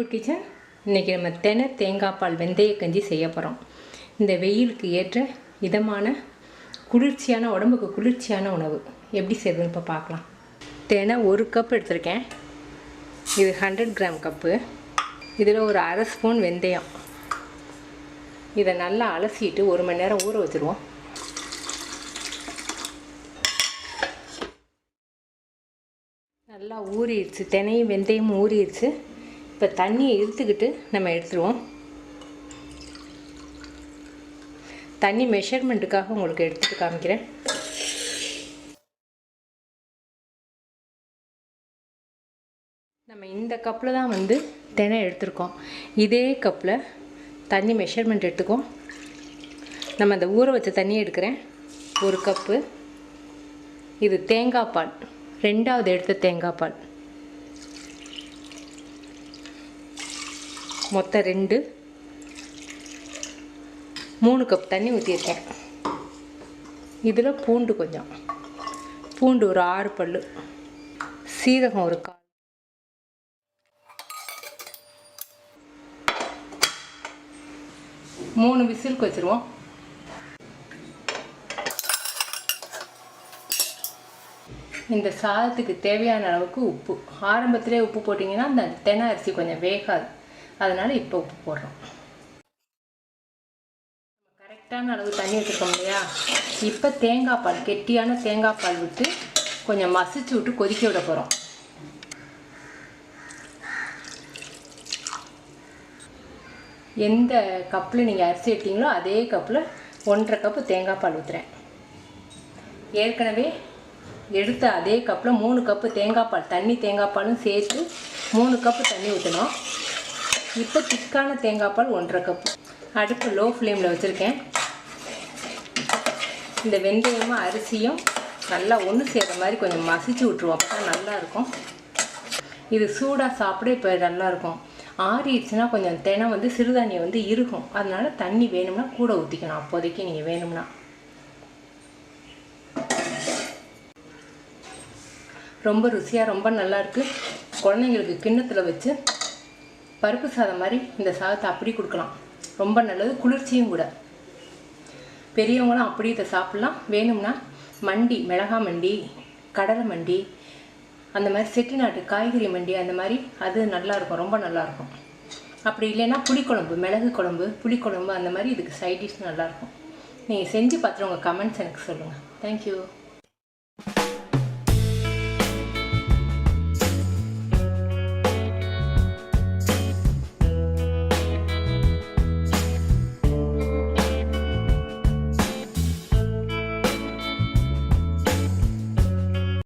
Very good kitchen. இன்றைக்கி நம்ம தேங்காய் பால் வெந்தய கஞ்சி செய்ய போகிறோம். இந்த வெயிலுக்கு ஏற்ற இதமான குளிர்ச்சியான உடம்புக்கு குளிர்ச்சியான உணவு எப்படி செய்யறதுன்னு இப்போ பார்க்கலாம். தேனை 1 கப் எடுத்திருக்கேன். இது 100 கிராம் கப்பு. இதில் ஒரு அரை ஸ்பூன் வெந்தயம். இதை நல்லா அலசிட்டு 1 மணி நேரம் ஊற வச்சுருவோம். நல்லா ஊறிடுச்சு, தினையும் வெந்தயமும் ஊறிடுச்சு. இப்போ தண்ணியை இழுத்துக்கிட்டு நம்ம எடுத்துருவோம். தண்ணி மெஷர்மெண்ட்டுக்காக உங்களுக்கு எடுத்துகிட்டு காமிக்கிறேன். நம்ம இந்த கப்பில் தான் தினை எடுத்துருக்கோம். இதே கப்பில் தண்ணி மெஷர்மெண்ட் எடுத்துக்குவோம். நம்ம அந்த ஊற வச்ச தண்ணி எடுக்கிறேன், 1 கப்பு. இது தேங்காய் பால், 2வது எடுத்த தேங்காய் பால். மொத்தம் 3 கப் தண்ணி ஊற்றியிருக்கேன். இதில் பூண்டு கொஞ்சம், பூண்டு ஒரு 6 பல், சீரகம் ஒரு 1/4. மூணு விசிலுக்கு வச்சுருவோம். இந்த சாதத்துக்கு தேவையான அளவுக்கு உப்பு. ஆரம்பத்திலே உப்பு போட்டிங்கன்னா அந்த தெனை அரிசி கொஞ்சம் வேகாது, அதனால் இப்போ உப்பு போடுறோம். கரெக்டான அளவு தண்ணி வச்சுருக்கோம் இல்லையா? இப்போ தேங்காய் பால், கெட்டியான தேங்காய் பால் விட்டு கொஞ்சம் மசிச்சு விட்டு கொதிக்க விட போகிறோம். எந்த கப்பில் நீங்கள் அரிசி எடுத்தீங்களோ அதே கப்பில் 1.5 கப்பு தேங்காய் பால் ஊற்றுறேன். ஏற்கனவே எடுத்த அதே கப்பில் 3 கப்பு தேங்காய் பால், தேங்காய் பாலும் சேர்த்து 3 கப்பு தண்ணி ஊற்றணும். இப்போ திக்கான தேங்காய் பால் 1.5 கப்பு. அடுப்பு லோ ஃப்ளேமில் வச்சுருக்கேன். இந்த வெந்தயமும் அரிசியும் நல்லா ஒன்று சேர்கிற மாதிரி கொஞ்சம் மசிச்சு விட்ருவோம், அப்போ தான் நல்லாயிருக்கும். இது சூடாக சாப்பிட இப்போ நல்லாயிருக்கும். ஆறிடுச்சுன்னா கொஞ்சம் தினை சிறுதானியம் இருக்கும். அதனால் தண்ணி வேணும்னா கூட ஊற்றிக்கணும், அப்போதைக்கு நீங்கள் வேணும்னா. ரொம்ப ருசியாக ரொம்ப நல்லாயிருக்கு. குழந்தைங்களுக்கு கிண்ணத்தில் வச்சு பருப்பு சாதம் மாதிரி இந்த சாதத்தை அப்படி கொடுக்கலாம். ரொம்ப நல்லது, குளிர்ச்சியும் கூட. பெரியவங்களும் அப்படி இதை சாப்பிட்லாம். வேணும்னா மண்டி, மிளகாய் மண்டி, கடலை மண்டி, அந்த மாதிரி செட்டிநாட்டு காய்கறி மண்டி, அந்த மாதிரி அது நல்லாயிருக்கும், ரொம்ப நல்லாயிருக்கும். அப்படி இல்லைன்னா புளிக்குழம்பு, மிளகு குழம்பு, புளிக்குழம்பு, அந்த மாதிரி இதுக்கு சைட் டிஷ் நல்லாயிருக்கும். நீங்கள் செஞ்சு பார்த்துட்டு உங்கள் கமெண்ட்ஸ் எனக்கு சொல்லுங்கள். தேங்க்யூ.